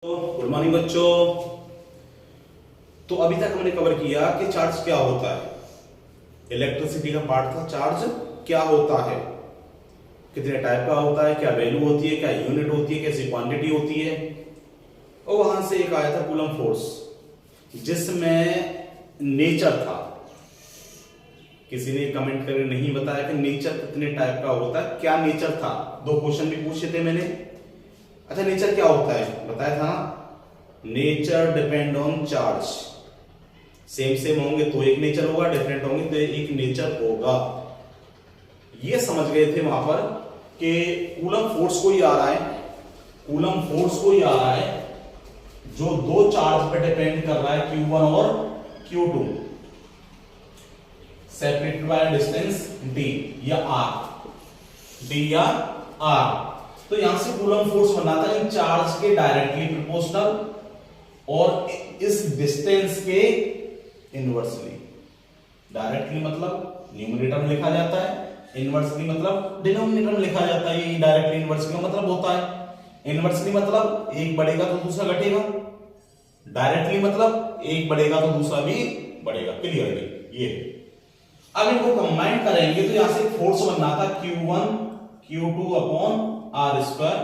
Good morning बच्चों। तो अभी तक हमने कवर किया कि चार्ज क्या होता है। इलेक्ट्रिसिटी का पार्ट था चार्ज क्या होता है, कितने टाइप का होता है, क्या वैल्यू होती है, क्या यूनिट होती है, कैसी क्वांटिटी होती है। और वहां से एक आया था कूलम फोर्स, जिसमें नेचर था। किसी ने कमेंट करके नहीं बताया कि नेचर कितने टाइप का होता है, क्या नेचर था। दो क्वेश्चन भी पूछे थे मैंने। अच्छा, नेचर क्या होता है बताया था ना, nature depend on charge. Same होंगे तो एक नेचर होगा, डिफरेंट होंगे तो एक नेचर होगा। ये समझ गए थे वहां पर कि कूलम फोर्स को ही आ रहा है, कूलम फोर्स को ही आ रहा है जो दो चार्ज पर डिपेंड कर रहा है, Q1 और Q2, separated by distance d या r। तो यहां से कूलम फोर्स बनाता है इन चार्ज के डायरेक्टली प्रोपोर्शनल और इस डिस्टेंस के इनवर्सली। डायरेक्टली मतलब न्यूमरेटर में लिखा जाता है, इनवर्सली मतलब डिनोमिनेटर में लिखा जाता है। ये डायरेक्टली इनवर्सली का मतलब होता है, इनवर्सली मतलब एक बढ़ेगा तो दूसरा घटेगा, डायरेक्टली मतलब एक बढ़ेगा तो दूसरा भी बढ़ेगा। क्लियरली ये अब इनको कंबाइन करेंगे तो यहां से फोर्स बनना था Q1 Q2 upon r square.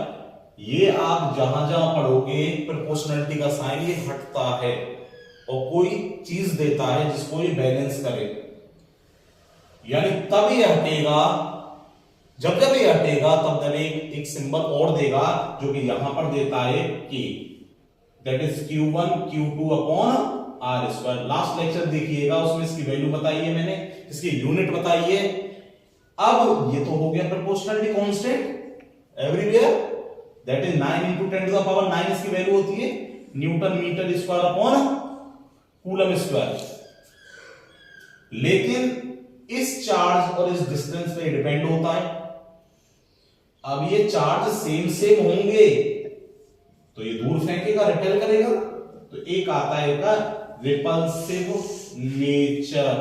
ये आप जहां जहां पढ़ोगे प्रोपोर्शनलिटी का साइन ये हटता है और कोई चीज देता है जिसको ये बैलेंस करे, यानी तब ये हटेगा जब ये हटेगा, तब जब एक सिंबल और देगा जो कि यहां पर देता है कि that is Q1 Q2 upon r square. Last lecture देखिएगा, उसमें इसकी वैल्यू बताई है मैंने, इसकी यूनिट बताई है। अब ये तो हो गया proportionality constant everywhere, that is 9 into 10 to the power 9 इसकी वैल्यू होती है newton metre square upon coulomb square. लेकिन इस चार्ज और इस डिस्टेंस पे डिपेंड होता है। अब ये चार्ज सेम होंगे तो ये दूर फेंकेगा, रिपेल करेगा, तो एक आता है का रिपल्सिव नेचर।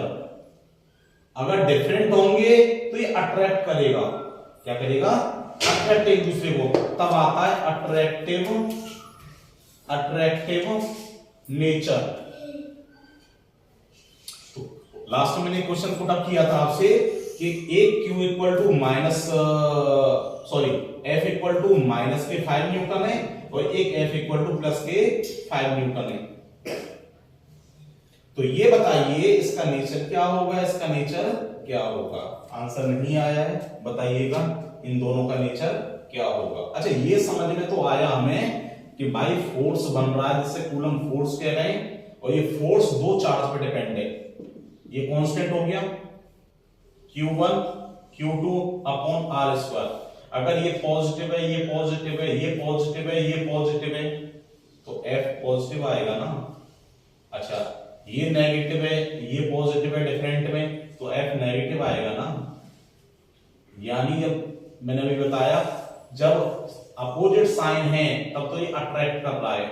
अगर डिफरेंट होंगे तो ये अट्रैक्ट करेगा, क्या करेगा, अट्रैक्ट एक दूसरे को, तब आता है अट्रैक्टिव नेचर। तो लास्ट में मैंने क्वेश्चन पुट अप किया था आपसे कि एक Q equal to F equal to minus के 5 न्यूटन है और एक F इक्वल टू प्लस के 5 न्यूटन है। तो ये बताइए इसका नेचर क्या होगा, इसका नेचर क्या होगा। आंसर नहीं आया है, बताइएगा इन दोनों का नेचर क्या होगा। अच्छा, ये समझ में तो आया हमें कि भाई फोर्स बन रहा है जिससे कूलम फोर्स कह रहे हैं, और ये फोर्स दो चार्ज पे डिपेंड है। ये कांस्टेंट हो गया Q1 Q2 upon r square. अगर ये पॉजिटिव है, ये पॉजिटिव है, ये पॉजिटिव है, ये पॉजिटिव है, तो F पॉजिटिव आएगा ना। अच्छा, ये नेगेटिव है, ये पॉजिटिव है डिफरेंट में, तो F नेगेटिव आएगा ना। यानी जब मैंने अभी बताया जब अपोजिट साइन है तब तो ये अट्रैक्ट कर रहा है,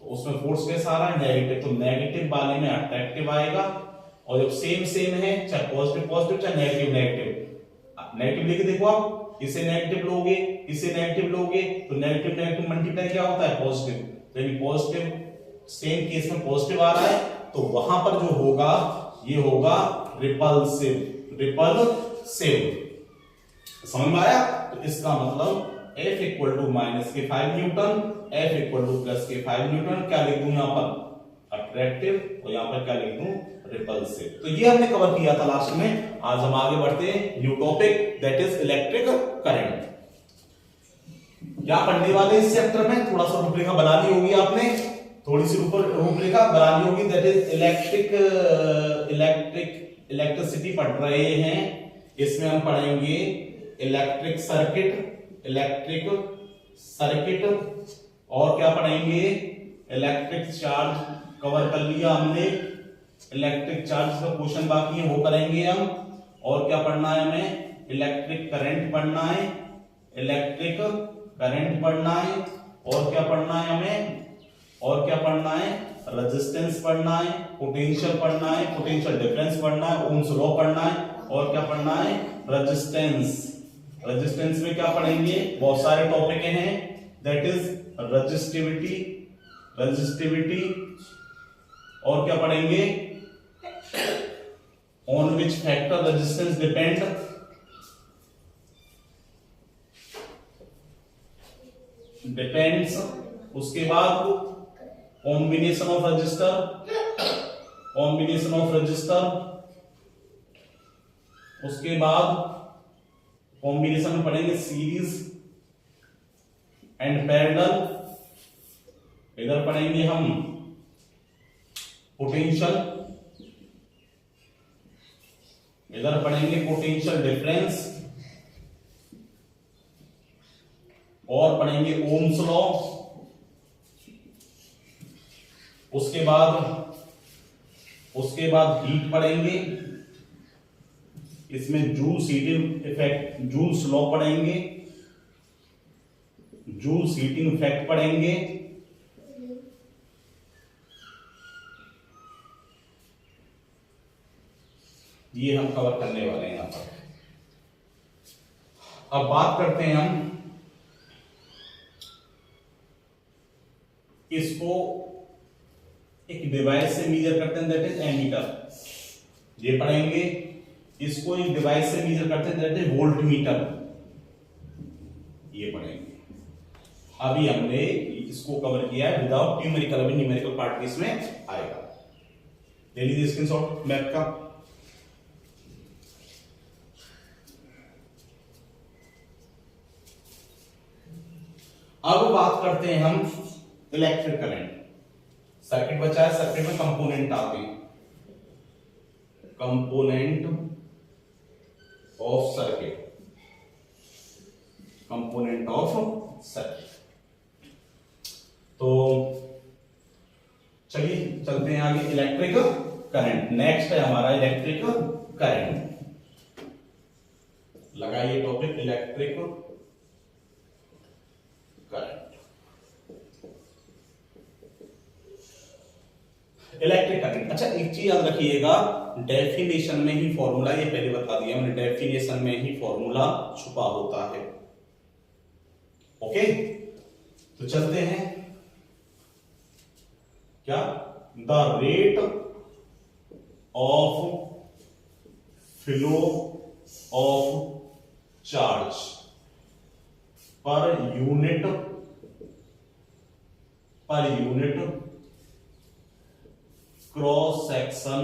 तो उसमें फोर्स कैसा आ रहा है, नेगेटिव, तो नेगेटिव वाले में अट्रैक्टिव आएगा। और जब सेम है, चाहे पॉजिटिव चाहे नेगेटिव लेके देखो आप, इसे नेगेटिव लोगे, इसे नेगेटिव लोगे, तो नेगेटिव मल्टीप्लाई क्या होता है, पॉजिटिव। तो यानी पॉजिटिव, सेम केस में पॉजिटिव आ रहा है, तो वहां पर जो होगा ये होगा रिपल्सिव। समझ में आया। तो इसका मतलब F इक्वल टू माइनस के 5 Newton, F equal two plus के 5 न्यूटन। क्या लिख दूं यहां पर, अट्रैक्टिव, और यहां पर क्या लिख दूं, रिपल्सिव। तो ये हमने कवर किया था लास्ट में। आज हम आगे बढ़ते हैं, new topic that is electric current. क्या पढ़ने वाले इस चैप्टर में, थोड़ा सा रूपरेखा बना ली होगी आपने, थोड़ी सी रूपरेखा बना ली होगी। दैट इज इलेक्ट्रिसिटी पढ़ रहे हैं। इसमें हम पढ़ेंगे इलेक्ट्रिक सर्किट और क्या पढ़ेंगे, इलेक्ट्रिक चार्ज कवर कर लिया हमने। इलेक्ट्रिक चार्ज का क्वेश्चन बाकी है, वो करेंगे हम। और क्या पढ़ना है हमें, इलेक्ट्रिक करंट पढ़ना है, इलेक्ट्रिक करंट पढ़ना है। और क्या पढ़ना है हमें, और क्या पढ़ना है, रेजिस्टेंस पढ़ना है, पोटेंशियल पढ़ना है, पोटेंशियल डिफरेंस पढ़ना है, ओम्स लॉ पढ़ना है। और क्या पढ़ना है, रेजिस्टेंस में क्या पढ़ेंगे, बहुत सारे टॉपिक हैं, दैट इज रेजिस्टिविटी, रेजिस्टिविटी, और क्या पढ़ेंगे, on which factor resistance depend, depends, उसके बाद कॉम्बिनेशन ऑफ रजिस्टर, उसके बाद कॉम्बिनेशन में पढ़ेंगे सीरीज एंड पैरेलल, इधर पढ़ेंगे हम पोटेंशियल, इधर पढ़ेंगे पोटेंशियल डिफरेंस, और पढ़ेंगे ओम्स लॉ, उसके बाद हीट पढ़ेंगे, इसमें Joule's heating effect, Joule's law पढ़ेंगे, जूल्स हीटिंग इफेक्ट पढ़ेंगे, ये हम कवर करने वाले हैं यहां पर। अब बात करते हैं हम इसको एक डिवाइस से मेजर करते हैं, दैट इज एमीटर, ये पढ़ेंगे। इसको एक डिवाइस से मेजर करते हैं, दैट इज वोल्टमीटर, ये पढ़ेंगे। अभी हमने इसको कवर किया है विदाउट न्यूमेरिकल, अभी न्यूमेरिकल पार्ट इसमें आएगा। ले लीजिए स्क्रीनशॉट मैप का। अब बात करते हैं हम इलेक्ट्रिक करंट। सर्किट बचा है, सर्किट में कंपोनेंट आते हैं, component of circuit, component of circuit. तो चलिए चलते हैं आगे। इलेक्ट्रिक करंट नेक्स्ट है हमारा, इलेक्ट्रिक करंट। लगाइए topic electric current. Electric current, अच्छा एक चीज याद रखिएगा, डेफिनेशन में ही फॉर्मूला, ये पहले बता दिया मैंने, डेफिनेशन में ही फॉर्मूला छुपा होता है। ओके, तो चलते हैं। क्या, the rate of flow of charge per unit cross section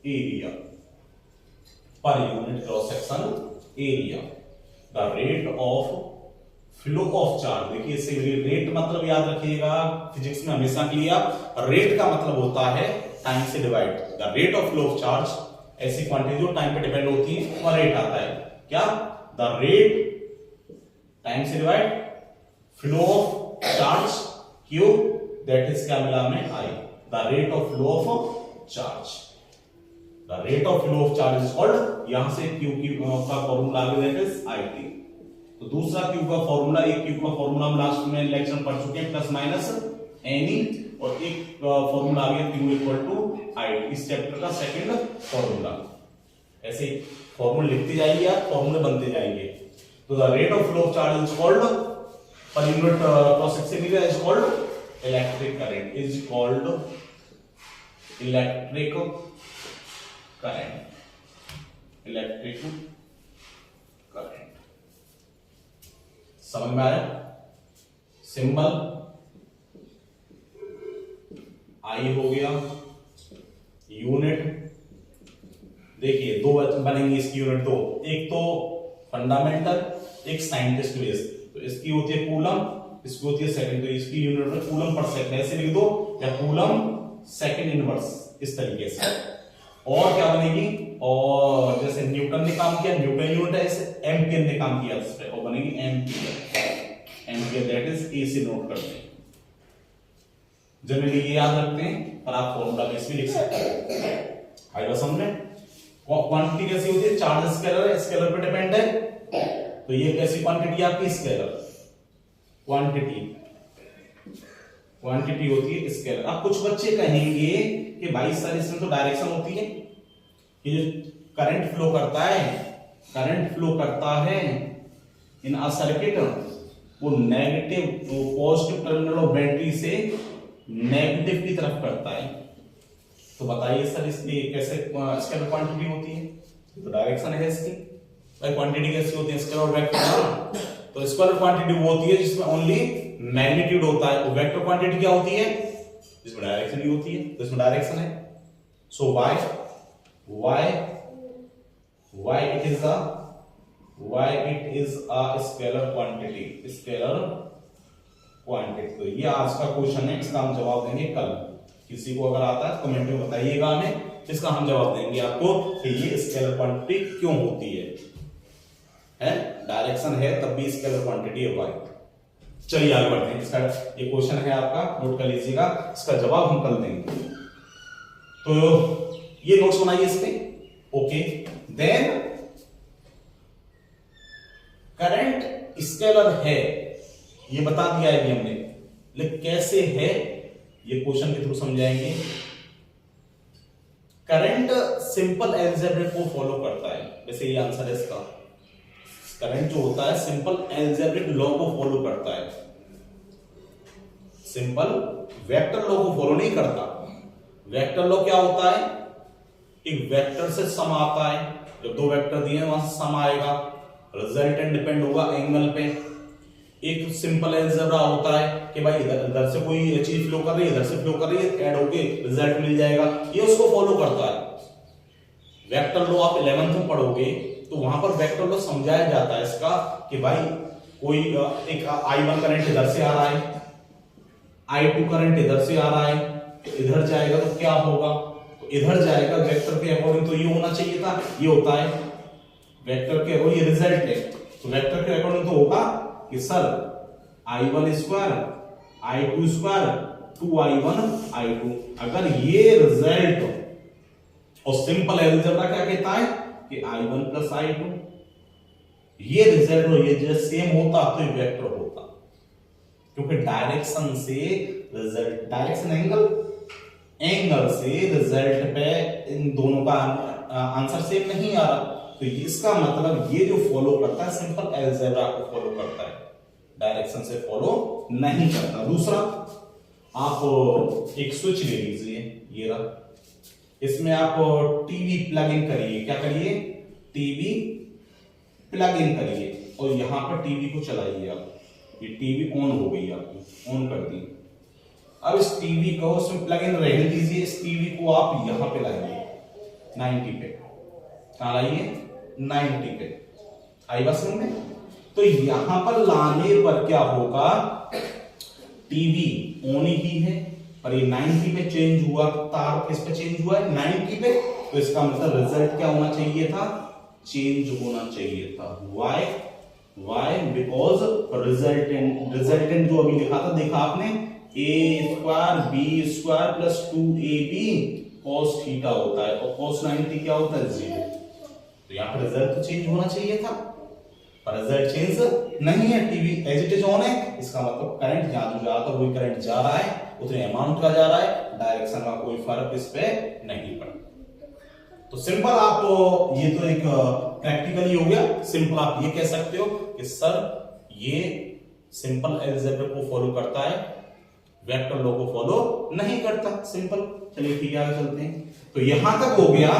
area, per unit cross section area, the rate of flow of charge. देखिए इससे रेट मतलब याद रखिएगा, फिजिक्स में हमेशा लिया, रेट का मतलब होता है टाइम से divide. The rate of flow of charge, ऐसी क्वांटिटी जो टाइम पे डिपेंड होती है, वह रेट आता है। क्या, द रेट टाइम से divide flow of charge Q, that is क्या मिला हमें, I. The rate of flow of charge, the rate of flow of charge is called, यहां से क्यू का फॉर्मूला आ गया, दैट इज आई टी। तो दूसरा क्यू का फॉर्मूला, एक क्यू का फॉर्मूला हम लास्ट में लेक्चर में पढ़ चुके हैं, प्लस माइनस एनी, और एक फॉर्मूला आ गया क्यू इक्वल टू आई, इस चैप्टर का सेकंड फॉर्मूला। ऐसे फॉर्मूला लिखते जाइए आप, फॉर्मूले बनते जाएंगे। तो the rate of flow of charge is called, per unit cross section area is called electric current, is called electric current, electric current. समझ में आया? सिंबल आई हो गया, यूनिट देखिए दो बनेंगे इसकी यूनिट, दो, एक तो फंडामेंटल, एक साइंटिस्ट बेस। तो इसकी होती है कूलम, इसकी होती है सेकंड, तो इसकी यूनिट में कूलम पर सेकंड ऐसे लिख दो, या कूलम सेकंड इनवर्स, इस तरीके से। और क्या बनेगी, और जैसे न्यूटन ने काम किया, न्यूटन यूनिट है, ऐसे एम्पियर ने काम किया इस पे, और बनेगी ampere, ampere that is a से नोट करते हैं। जनरली ये याद रखते हैं, पर आप फॉर्मूला बेस भी लिख सकते हैं। आएगा समझ में? क्वांटिटी कैसी होती है, चार्ज स्केलर, स्केलर पे डिपेंड है, तो ये कैसी क्वांटिटी आपकी, स्केलर क्वांटिटी, क्वांटिटी होती है स्केलर। अब कुछ बच्चे कहेंगे कि भाई सर इसमें तो डायरेक्शन होती है, ये जो करंट फ्लो करता है, करंट फ्लो करता है इन अ सर्किट, वो negative, positive terminal of battery से नेगेटिव की तरफ करता है। तो बताइए सर इसकी कैसे स्केलर क्वांटिटी होती है? तो डायरेक्शन है इसकी। भाई क्वांटिटी कैसी होती है? स्केलर और वेक्टर। तो स्केलर क्वांटिटी वो होती है जिसमें ओनली मैग्नीट्यूड होता है। तो वेक्टर क्वांटिटी क्या होती है? जिसमें डायरेक्शन भी होती है। तो इसमें डायरेक्शन है। So why it is a scalar quantity, scalar quantity. तो ये आज का क्वेश्चन है, इसका हम जवाब देंगे कल। किसी को अगर आता है कमेंट में बताइएगा हमें, इसका हम जवाब देंगे आपको कि ये स्केलर क्वांटिटी क्यों होती है? डायरेक्शन है तब भी स्केलर क्वांटिटी है वाई। चलिए आगे बढ़ते हैं। इसका ये क्वेश्चन है आपका, नोट कर लीजिएगा, इसका जवाब हम कल देंगे। तो ये नोट्स बनाइए इस पे। ओके, देन करंट स्केलर है, ये बता दिया है हमने, लेकिन कैसे है ये क्वेश्चन के थ्रू समझाएंगे। करंट सिंपल अलजेब्रा को फॉलो करता है, वैसे ये आंसर है इसका। करंट जो होता है सिंपल अलजेब्रिक लॉ को फॉलो करता है, सिंपल वेक्टर लॉ को फॉलो नहीं करता। वेक्टर लॉ क्या होता है? एक वेक्टर से सम आता है, जब दो वेक्टर दिए वहां से सम आएगा, रिजल्टेंट डिपेंड होगा एंगल पे। एक सिंपल अलजेब्रा होता है कि भाई इधर से कोई चीज फ्लो कर रही है, इधर से फ्लो कर रही है, ऐड होके रिजल्ट मिल जाएगा, ये उसको फॉलो करता है। वेक्टर लॉ आप 11th में पढ़ोगे तो वहां पर वेक्टर लॉ समझाया जाता है इसका कि भाई कोई एक I1 करंट इधर से आ रहा है, I2 करंट इधर से आ रहा है, इधर जाएगा तो क्या होगा? तो इधर जाएगा वेक्टर के अकॉर्डिंग, तो ये होना चाहिए था, ये होता है वेक्टर के अकॉर्डिंग, ये रिजल्ट है। तो वेक्टर के अकॉर्डिंग तो होगा कि sir I1 square I2 square 2I1 I2। अगर ये रिजल्ट, और सिंपल अलजेब्रा क्या कहता है कि I1 प्लस I2, ये रिजल्ट और ये जो सेम होता तो ये वेक्टर होता, क्योंकि डायरेक्शन से रिजल्ट, डायरेक्शन एंगल से रिजल्ट पे इन दोनों का आंसर सेम नहीं आ रहा। तो इसका मतलब ये जो फॉलो करता है सिंपल अलजेब्रा को फॉलो करता है, डायरेक्शन से फॉलो नहीं करता। दूसरा, आप एक स्विच ले लीजिए, ये रहा, इसमें आप टीवी प्लग इन करिए। क्या करिए? टीवी प्लग इन करिए और यहां पर टीवी को चलाइए आप। ये टीवी ऑन हो गई, आपको ऑन कर दी। अब इस टीवी को उसमें प्लग इन रहने दीजिए, इस टीवी को आप यहां पे लाइए 90 पे। कहां लाइए? 90 पे। आई बात समझ में? तो यहां पर लाने पर क्या होगा? टीवी ऑन ही है और ये 90 पे चेंज हुआ, तार किस पे चेंज हुआ है? 90 पे। तो इसका मतलब रिजल्ट क्या होना चाहिए था? चेंज होना चाहिए था। वाई बिकॉज रिजल्टेंट जो अभी लिखा था, देखा आपने, a square b square plus 2ab cos theta होता है और cos 90 क्या होता है? 0। तो यहाँ पर रिजल्ट तो चेंज होना चाहिए था, पर रिजल्ट चेंज नहीं है, TV as it is on है। इसका मतलब करंट जहां जो जा रहा था वही करंट जा रहा है, उतने अमाउंट का जा रहा है, डायरेक्शन का कोई फर्क इस पे नहीं पड़ा। तो सिंपल आप ये तो एक प्रैक्टिकली हो गया। सिंपल आप ये कह सकते हो कि सर ये सिंपल अलजेब्रा को फॉलो करता है, वेक्टर लॉ को फॉलो नहीं करता। सिंपल। चलिए ठीक है, आगे चलते हैं। तो यहां तक हो गया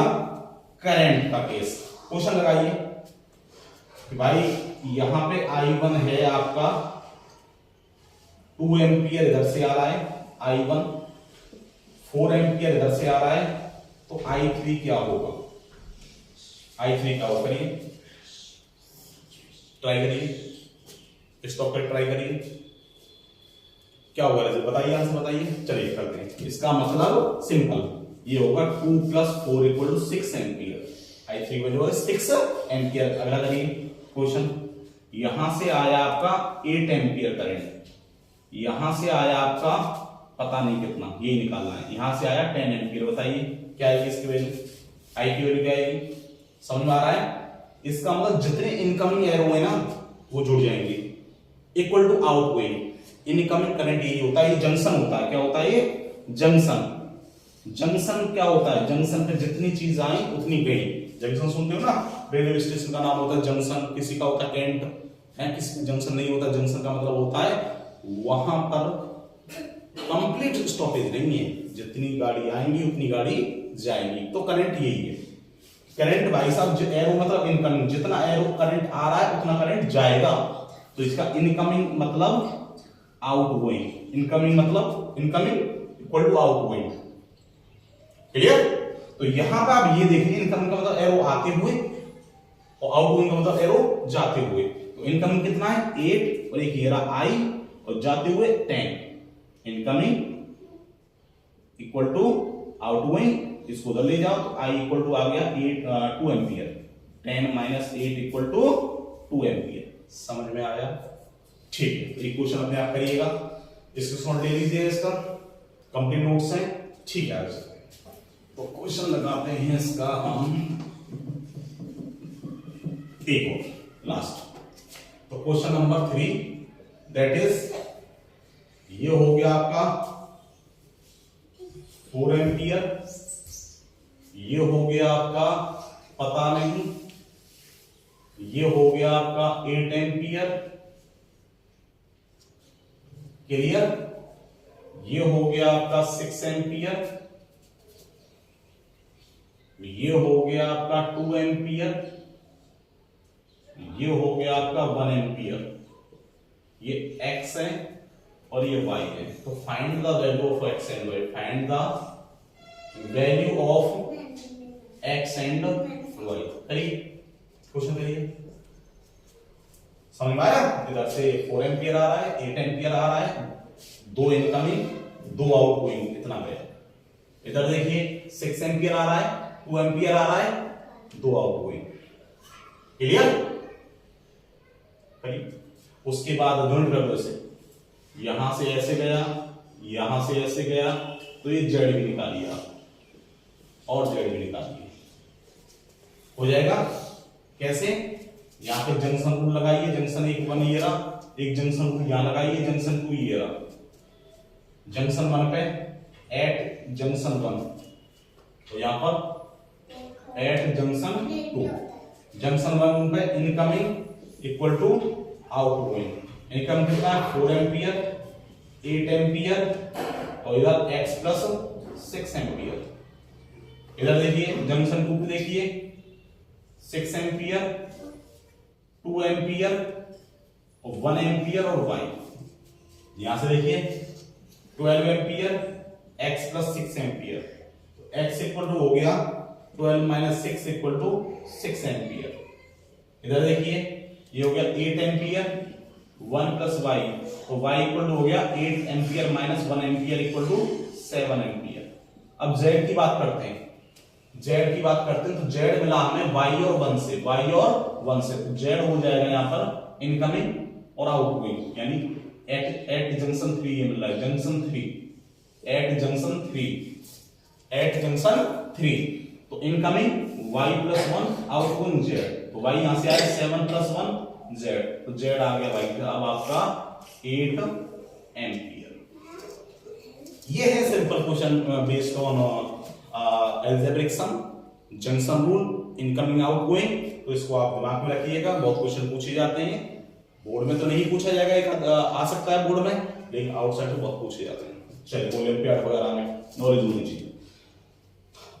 करंट का केस। क्वेश्चन लगाइए कि भाई यहां पे I1 है आपका 2 एम्पियर इधर से आ रहा है, I1 4 एम्पियर इधर से आ रहा है, तो I3 क्या होगा? I3 क्या होगा? करिए, ट्राई करिए, स्टॉप कर ट्राई करिए, क्या होगा? बताइए, आंसर बताइए। चलिए करते हैं। इसका मतलब सिंपल ये होगा 2 + 4 = 6 एम्पियर। I3 की वजह 6 एम्पियर। अगला करिए क्वेश्चन। यहां से आया आपका 8 एम्पियर करंट, यहां से आया आपका पता नहीं कितना, ये निकालना है। यहां से आया 10 एम्पियर। बताइए क्या आएगी इसकी वैल्यू? आई की वैल्यू क्या आएगी? समझ में आ रहा है? इसका मतलब जितने इनकमिंग एरो है ना वो जुड़ जाएंगे, equal to outgoing. Incoming current यही होता है, ये जंक्शन होता है। क्या होता है ये? जंक्शन। जंक्शन क्या होता है? जंक्शन पे जितनी चीज आई उतनी गई। जंक्शन सुनते हो ना, रेलवे स्टेशन का नाम होता है जंक्शन, किसी का होता है कैंट, है, किसी में जंक्शन नहीं होता। जंक्शन का मतलब होता है वहां पर कंप्लीट स्टॉपेज नहीं है, जितनी गाड़ी आएंगी उतनी गाड़ी जाएंगी। तो करंट यही है। करंट भाई साहब जो एरो मतलब इनकमिंग, जितना एरो करंट आ रहा है उतना करंट जाएगा। तो इसका इनकमिंग मतलब आउटगोइंग, इनकमिंग मतलब incoming equal to outgoing. Clear? तो यहां पे आप ये देखिए, इनकमिंग का मतलब एरो आते हुए और आउटगोइंग का मतलब एरो जाते हुए। तो इनकमिंग कितना है 8 और एक ये रहा I और जाते हुए 10। इनकमिंग इक्वल टू आउटगोइंग, इसको उधर ले जाओ तो I इक्वल टू आ गया 2 ampere. 10 minus 8 equal to 2 ampere. समझ में आया? ठीक है, तो एक क्वेश्चन अपने आप करिएगा, स्क्रीनशॉट ले लीजिए, इसका कंप्लीट नोट्स है। ठीक है, तो क्वेश्चन लगाते हैं इसका हम एक और लास्ट। तो क्वेश्चन नंबर 3 दैट इज, ये हो गया आपका 4 एम्पियर, ये हो गया आपका पता नहीं, ये हो गया आपका 8 एम्पियर। क्लियर? ये हो गया आपका 6 एम्पियर, ये हो गया आपका 2 एम्पियर, ये हो गया आपका 1 एम्पियर। ये x है और ये y है। तो find the value of x and y। Find the value of x and y। करिए क्वेश्चन, करिए। समझ में आया? इधर से 4 एम्पियर आ रहा है, 8 एम्पियर आ रहा है, 2 इनकमिंग 2 आउटगोइंग, इतना गया। इधर देखिए 6 एम्पियर आ रहा है, 2 एम्पियर आ रहा है, 2 आउटगोइंग। क्लियर? उसके बाद जॉइंट कर दो इसे, यहां से ऐसे गया, यहां से ऐसे गया, तो ये जेड भी निकालिए आप और जेड भी निकालिए, हो जाएगा। कैसे? यहां पे जंक्शन रूल लगाइए, जंक्शन 1 1 ये रहा, एक जंक्शन रूल यहां लगाइए, जंक्शन 2 ये रहा। जंक्शन 1 पे एट जंक्शन 1, तो यहां पर एट जंक्शन 2, जंक्शन 1 पे incoming equal to outgoing. Income कितना है 4 एम्पियर, 8 एम्पियर और इधर x प्लस 6 एम्पियर। इधर देखिए जंक्शन 2 पे देखिए 6 एम्पियर, 2 एम्पियर और 1 एम्पियर और y। यहां से देखिए 12 एम्पियर, x प्लस 6 एम्पियर, तो x इक्वल टू हो गया 12 माइनस 6 इक्वल टू 6 एम्पियर। इधर देखिए ये हो गया 8 एम्पियर, 1 प्लस y, तो y इक्वल टू हो गया 8 ampere minus 1 ampere equal to 7 ampere. अब z की बात करते हैं, z की बात करते हैं, तो z मिला हमें y और 1 से, y और 1 से, तो z हो जाएगा यहां पर इनकमिंग और आउटगोइंग, यानी एट जंक्शन 3 ये मिल रहा है, junction 3, at junction 3, at junction 3, तो incoming y plus 1, outgoing z, तो y यहां से आया 7 प्लस 1 z, तो z आ गया y का अब आपका 8 एम्पियर। ये है simple question based on algebraic sum, junction rule, incoming outgoing. तो इसको आप दिमाग में रखिएगा, बहुत क्वेश्चन पूछे जाते हैं। बोर्ड में तो नहीं पूछा जाएगा, एक आ सकता है बोर्ड में, लेकिन आउटसाइड तो बहुत पूछे जाते हैं। चलिए ओलंपियाड वगैरह में नॉलेज होनी चाहिए।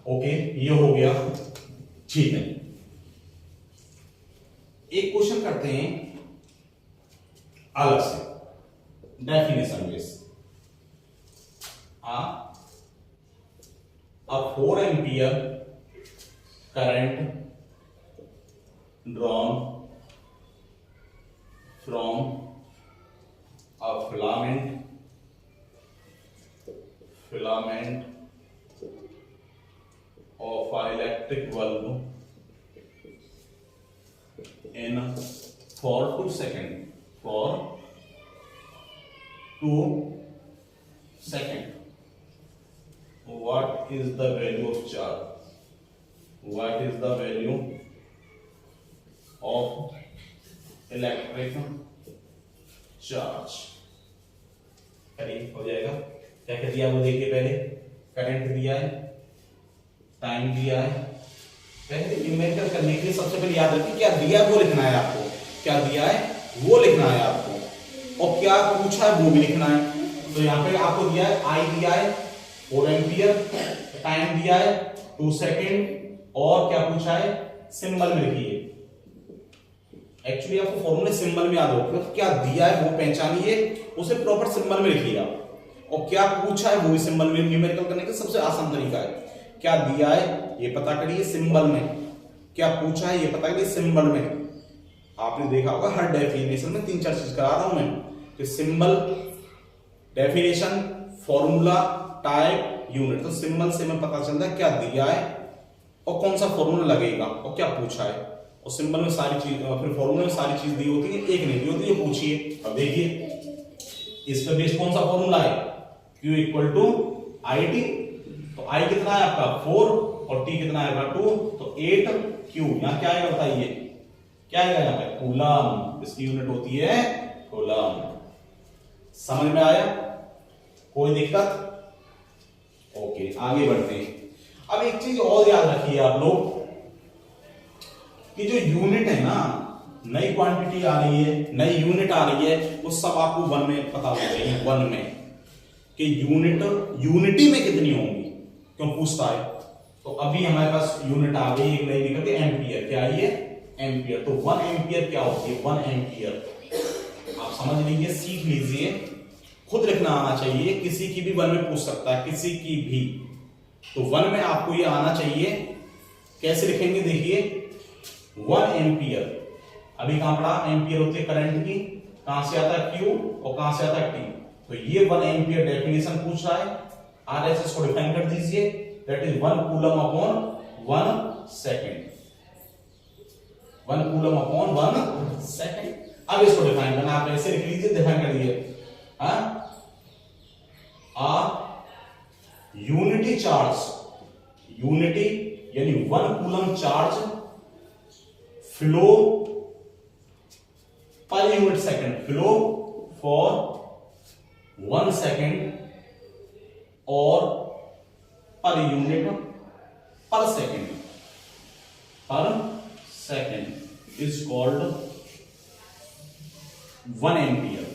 ओके, ये हो गया, ठीक है। एक क्वेश्चन करते हैं अलग से, definition base. a 4 ampere current drawn from a filament of an electric bulb in for 2 seconds, for 2 seconds. What is the value of charge? What is the value of electric charge? करिए, हो जाएगा। क्या क्या दिया वो देखिए, पहले current दिया है, टाइम दिया है। पहले न्यूमेरिकल करने के लिए सबसे पहले याद रखिए क्या दिया वो लिखना है आपको। क्या दिया है? वो लिखना है आपको, और क्या पूछा है वो भी लिखना है। तो यहाँ पे आपको दिया है आई दिया है 4 एम्पियर, टाइम दिया है 2 सेकेंड, और क्या पूछा है सिंबल में लिखिए। एक्चुअली आपको फॉर्मूले सिंबल में याद होगा, तो क्या दिया है वो पहचानिए, उसे प्रॉपर सिंबल में लिखिए आप, और क्या पूछा है वो भी सिंबल में। न्यूमेरिकल करने का सबसे आसान तरीका है, क्या दिया है ये पता करिए सिंबल में, क्या पूछा है ये पता करिए सिंबल में। आपने देखा होगा हर डेफिनेशन में 3-4 चीज करा रहा हूं मैं, कि symbol, definition, formula, type, unit. तो सिंबल से हमें पता चलता है क्या दिया है और कौन सा फॉर्मूला लगेगा और क्या पूछा है। और सिंबल में सारी चीज, फिर फॉर्मूले में सारी चीज दी होती है, एक नहीं दी होती है, पूछिए। अब देखिए इस पे बेस कौन सा फॉर्मूला है, Q equal to I T. तो I कितना है आपका 4 और T कितना आएगा 2, तो 8Q। यहां क्या आएगा बताइए, क्या आएगा यहाँ पे कूलम, इसकी यूनिट होती है कूलम। समझ में आया, कोई दिक्कत? ओके आगे बढ़ते हैं। अब एक चीज और याद रखिए आप लोग, कि जो यूनिट है ना, नई क्वांटिटी आ रही है, नई यूनिट आ रही है, वो सब आपको वन में पता होना चाहिए, वन में, कि यूनिट यूनिटी में कितनी होंगी, क्यों पूछता है। तो अभी हमारे पास यूनिट आ गई एक नई निकल के एम्पियर, क्या है ये एम्पियर। तो 1 एम्पियर क्या होती है, 1 एम्पियर आप समझ लीजिए, सीख लीजिए, खुद लिखना आना चाहिए, किसी की भी 1 में पूछ सकता है, किसी की भी। तो 1 में आपको ये आना चाहिए, कैसे लिखेंगे देखिए 1 एम्पियर। अभी कहां पड़ा, एम्पियर होती है करंट की, कहां से आता है Q और कहां से आता है T। तो ये 1 एम्पियर डेफिनेशन पूछ रहा है, RSS को डिफाइन कर दीजिए, that is 1 coulomb upon 1 second, 1 coulomb upon 1 second. अब इसको डिफाइन करना, आप ऐसे लिख लीजिए, डिफाइन कर लीजिए, यूनिटी चार्ज, यूनिटी यानी 1 coulomb charge flow per unit second, flow for 1 second और पर यूनिट पर सेकेंड, पर second is called 1 ampere,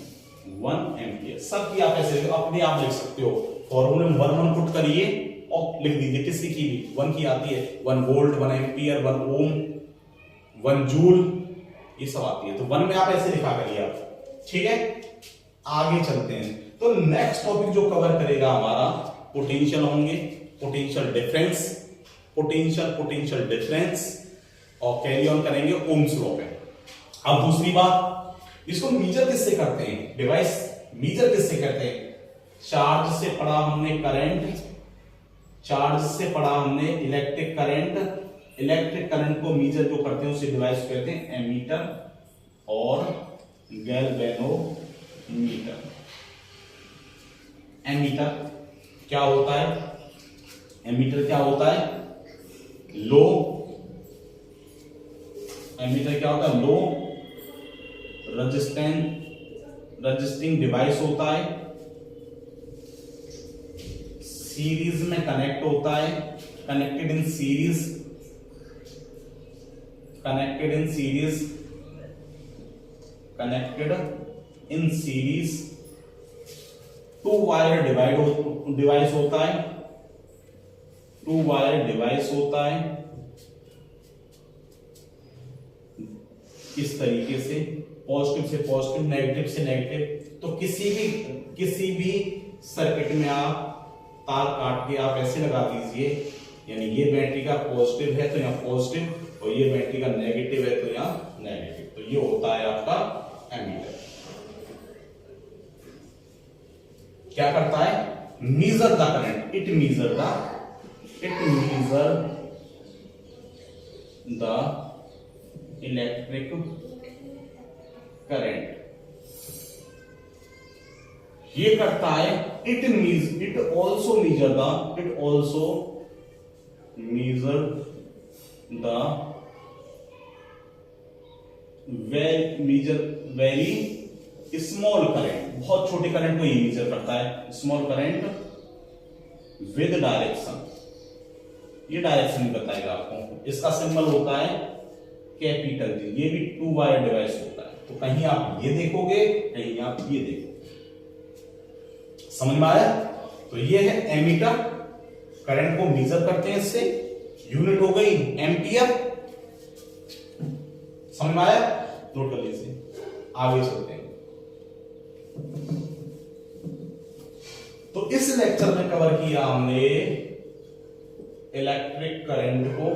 1 ampere. सब की आप ऐसे अपने आप लिख सकते हो, फॉर्मूले में 1 पुट करिए और लिख दीजिए, किसी की भी 1 की आती है, 1 वोल्ट, 1 एम्पियर, 1 ओम, 1 जूल, ये सब आती है। तो 1 में आप ऐसे लिखा करिए आप, ठीक है। आगे चलते हैं, तो नेक्स्ट टॉपिक जो कवर करेगा हमारा पोटेंशियल होंगे, पोटेंशियल डिफरेंस, पोटेंशियल डिफरेंस, और कैरी ऑन करेंगे ओम्स लॉ पे। अब दूसरी बात, इसको मेजर किससे करते हैं, डिवाइस मेजर किससे करते हैं, चार्ज से पढ़ा हमने करंट, चार्ज से पढ़ा हमने इलेक्ट्रिक करंट, इलेक्ट्रिक करंट को मेजर जो करते हैं उसे डिवाइस कहते हैं एमीटर और गैल्वेनोमीटर। एमीटर क्या होता है, एमीटर क्या होता है, लो, एमीटर क्या होता है, लो रजिस्टिंग डिवाइस होता है, सीरीज में कनेक्ट होता है, connected in series, connected in series, connected in series, 2 wire device होता है, 2 वायर डिवाइस होता है, इस तरीके से, पॉजिटिव से पॉजिटिव, नेगेटिव से नेगेटिव। तो किसी भी सर्किट में आप तार काट के आप ऐसे लगा दीजिए, यानी ये बैटरी का पॉजिटिव है तो यहाँ पॉजिटिव, और ये बैटरी का नेगेटिव है तो यहाँ नेगेटिव। तो ये होता है आपका एमीटर। क्या करता है, measure the current, it measure the electric current. ये करता है, it also measure the very small current, बहुत छोटे करंट को ये मेजर करता है, स्मॉल करंट विद डायरेक्शन, ये डायरेक्शन भी बताएगा आपको। इसका सिंबल होता है कैपिटल जी, ये भी 2 वायर डिवाइस होता है। तो कहीं आप ये देखोगे, कहीं आप ये देखोगे। समझ में आया? तो ये है एमीटर, करंट को मेजर करते हैं इससे, यूनिट हो गई एम्पियर। समझ में आया? नोट कर लीजिए, आगे चलते हैं। तो इस लेक्चर में कवर किया हमने इलेक्ट्रिक करंट को,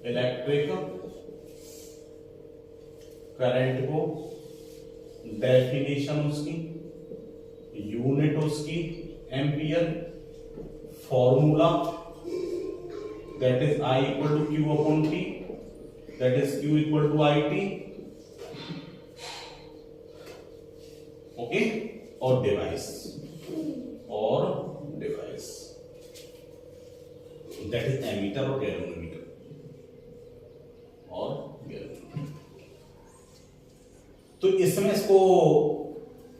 इलेक्ट्रिक करंट को, डेफिनेशन उसकी, यूनिट उसकी ampere, formula that is I equal to Q upon T, that is Q equal to IT, okay, और डिवाइस, दैट इज एमीटर और गैल्वेनोमीटर, तो इसमें इसको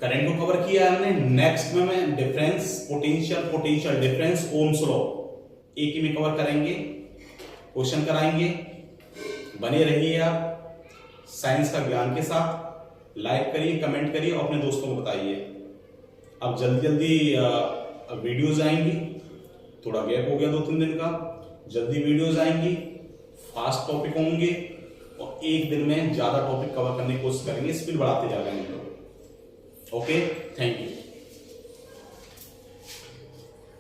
करंट को कवर किया हमने। नेक्स्ट में मैं difference potential difference, Ohm's law एक ही में कवर करेंगे, क्वेश्चन कराएंगे। बने रहिए आप साइंस का ज्ञान के साथ। लाइक करिए, कमेंट करिए और अपने दोस्तों को बताइए। अब जल्दी वीडियोज आएंगी, थोड़ा गैप हो गया 2-3 दिन का, जल्दी वीडियोज आएंगी, फास्ट टॉपिक होंगे और एक दिन में ज्यादा टॉपिक कवर करने की कोशिश करेंगे, स्पीड बढ़ाते जा रहे हैं। Okay, thank you.